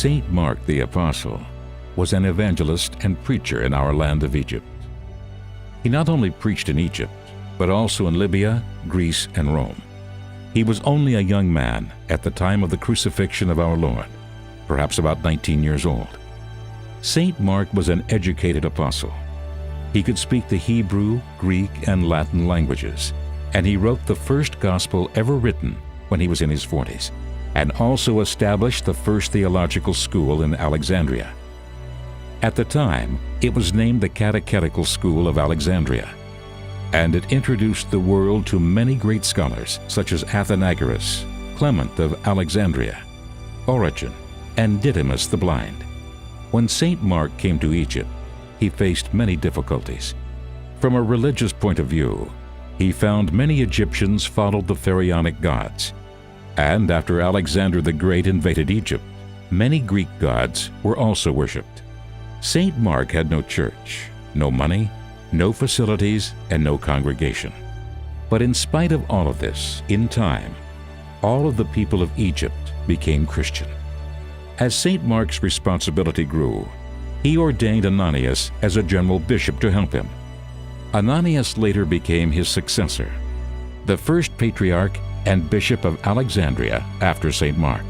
Saint Mark the Apostle was an evangelist and preacher in our land of Egypt. He not only preached in Egypt, but also in Libya, Greece, and Rome. He was only a young man at the time of the crucifixion of our Lord, perhaps about 19 years old. Saint Mark was an educated apostle. He could speak the Hebrew, Greek, and Latin languages, and he wrote the first gospel ever written when he was in his 40s, and also established the first theological school in Alexandria. At the time, it was named the Catechetical School of Alexandria, and it introduced the world to many great scholars such as Athenagoras, Clement of Alexandria, Origen, and Didymus the Blind. When Saint Mark came to Egypt, he faced many difficulties. From a religious point of view, he found many Egyptians followed the pharaonic gods, and after Alexander the Great invaded Egypt, many Greek gods were also worshipped. Saint Mark had no church, no money, no facilities, and no congregation. But in spite of all of this, in time, all of the people of Egypt became Christian. As Saint Mark's responsibility grew, he ordained Ananias as a general bishop to help him. Ananias later became his successor, the first patriarch and bishop of Alexandria after Saint Mark.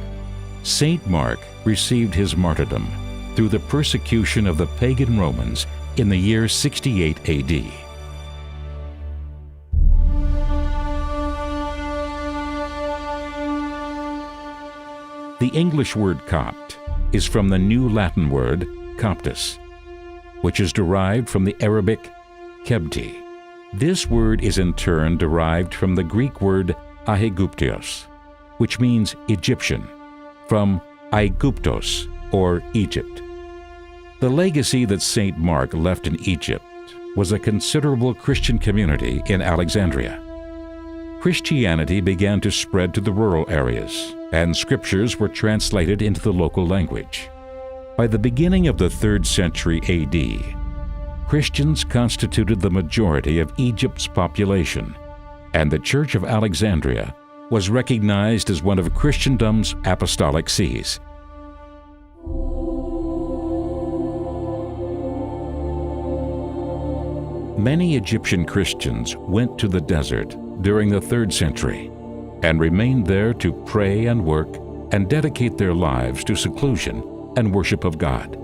Saint Mark received his martyrdom through the persecution of the pagan Romans in the year 68 AD. The English word Copt is from the New Latin word Coptus, which is derived from the Arabic Kebti. This word is in turn derived from the Greek word Aiguptios, which means Egyptian, from Aiguptos, or Egypt. The legacy that Saint Mark left in Egypt was a considerable Christian community in Alexandria. Christianity began to spread to the rural areas, and scriptures were translated into the local language. By the beginning of the 3rd century AD, Christians constituted the majority of Egypt's population, and the Church of Alexandria was recognized as one of Christendom's apostolic sees. Many Egyptian Christians went to the desert during the 3rd century and remained there to pray and work and dedicate their lives to seclusion and worship of God.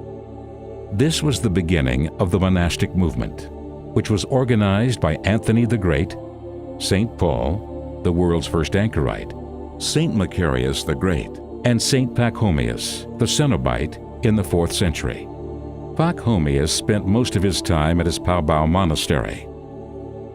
This was the beginning of the monastic movement, which was organized by Anthony the Great, St. Paul, the world's first anchorite, St. Macarius the Great, and St. Pachomius, the Cenobite, in the 4th century. Pachomius spent most of his time at his Paubao monastery.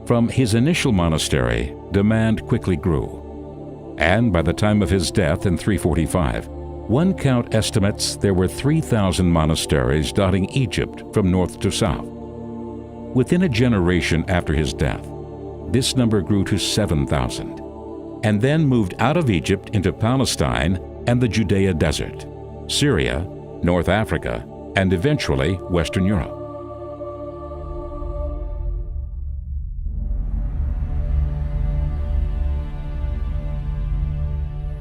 From his initial monastery, demand quickly grew, and by the time of his death in 345, one count estimates there were 3,000 monasteries dotting Egypt from north to south. Within a generation after his death, this number grew to 7,000, and then moved out of Egypt into Palestine and the Judea Desert, Syria, North Africa, and eventually Western Europe.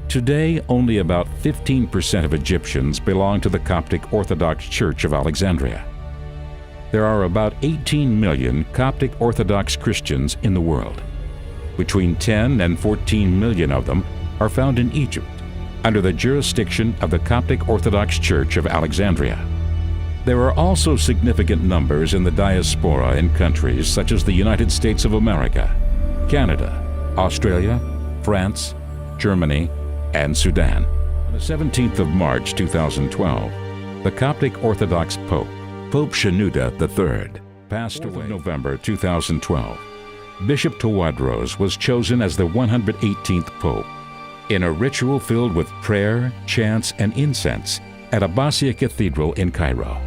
Today, only about 15% of Egyptians belong to the Coptic Orthodox Church of Alexandria. There are about 18 million Coptic Orthodox Christians in the world. Between 10 and 14 million of them are found in Egypt, under the jurisdiction of the Coptic Orthodox Church of Alexandria. There are also significant numbers in the diaspora in countries such as the United States of America, Canada, Australia, France, Germany, and Sudan. On the 17th of March 2012, the Coptic Orthodox Pope, Pope Shenouda III, passed away in November 2012. Bishop Tawadros was chosen as the 118th Pope in a ritual filled with prayer, chants, and incense at Abbasiyah Cathedral in Cairo.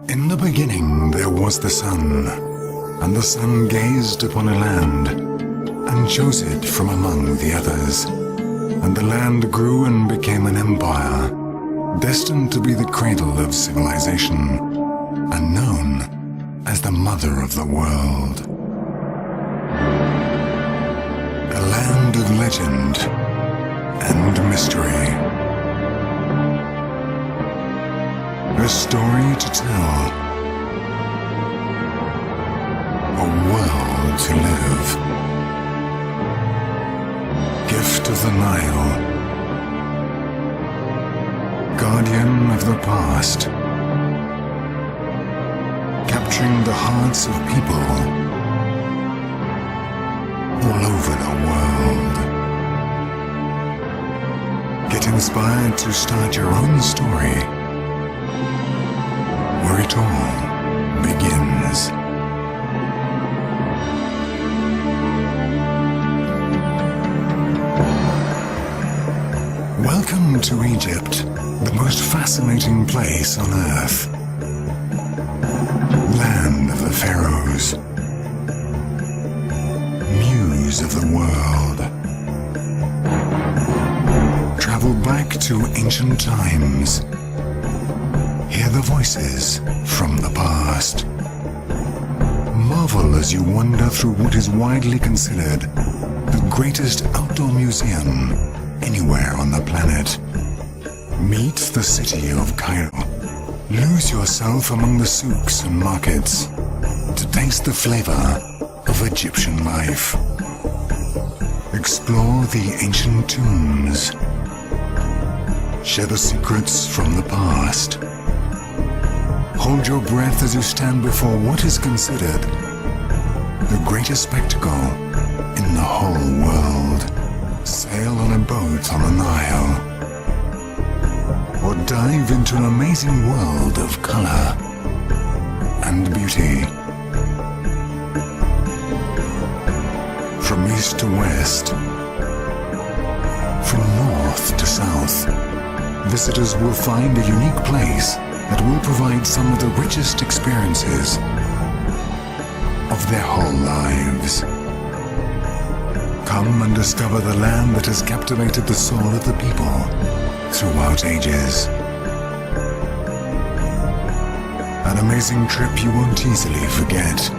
In the beginning there was the sun, and the sun gazed upon a land, and chose it from among the others. And the land grew and became an empire, destined to be the cradle of civilization, and known as the mother of the world. A land of legend and mystery. A story to tell. A world to live. Gift of the Nile. Guardian of the past. Capturing the hearts of people all over the world. Get inspired to start your own story, where it all begins. Welcome to Egypt, the most fascinating place on earth. Land of the pharaohs. Muse of the world. Travel back to ancient times. Hear the voices from the past. Marvel as you wander through what is widely considered the greatest outdoor museum anywhere on the planet. Meet the city of Cairo. Lose yourself among the souks and markets to taste the flavor of Egyptian life. Explore the ancient tombs. Share the secrets from the past. Hold your breath as you stand before what is considered the greatest spectacle in the whole world. Sail on a boat on the Nile, or dive into an amazing world of color and beauty. From east to west, from north to south, visitors will find a unique place that will provide some of the richest experiences of their whole lives. Come and discover the land that has captivated the soul of the people throughout ages. An amazing trip you won't easily forget.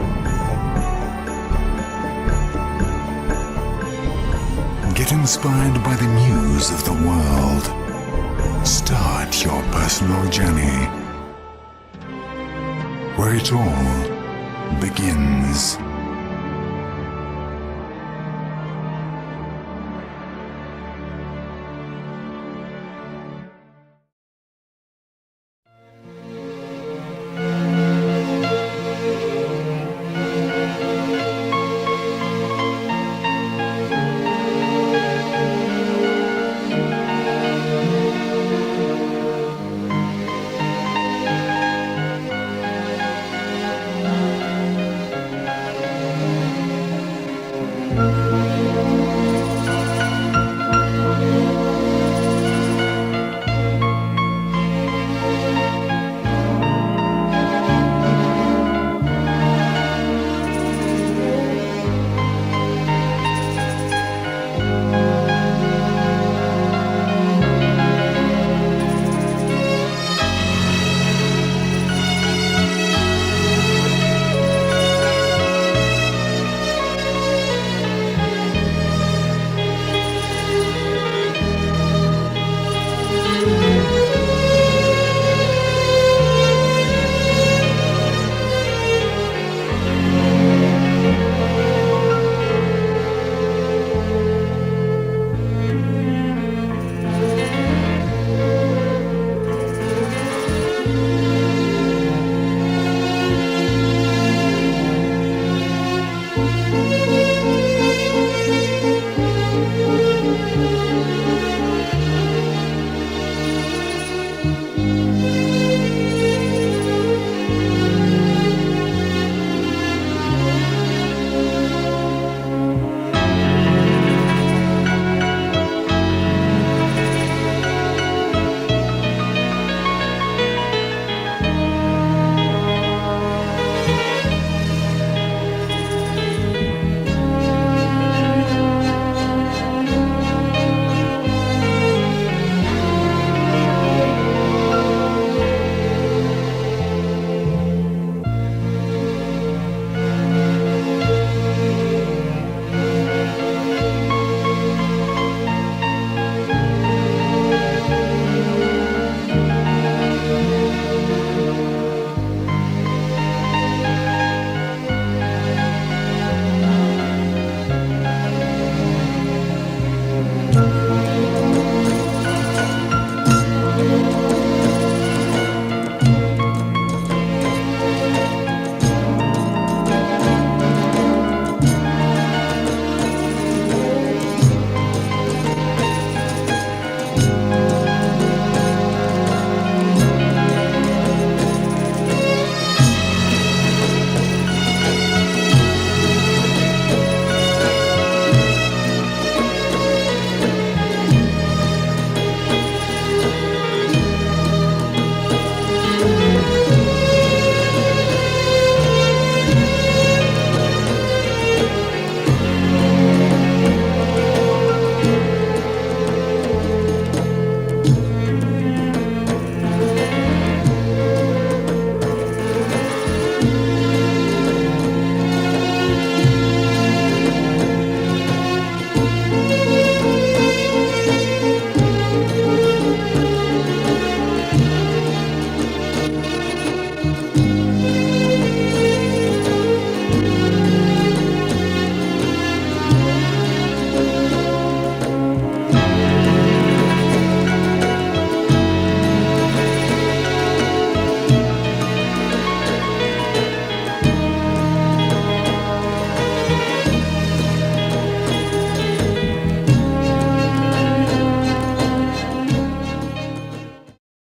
Get inspired by the muse of the world. Start your personal journey, where it all begins.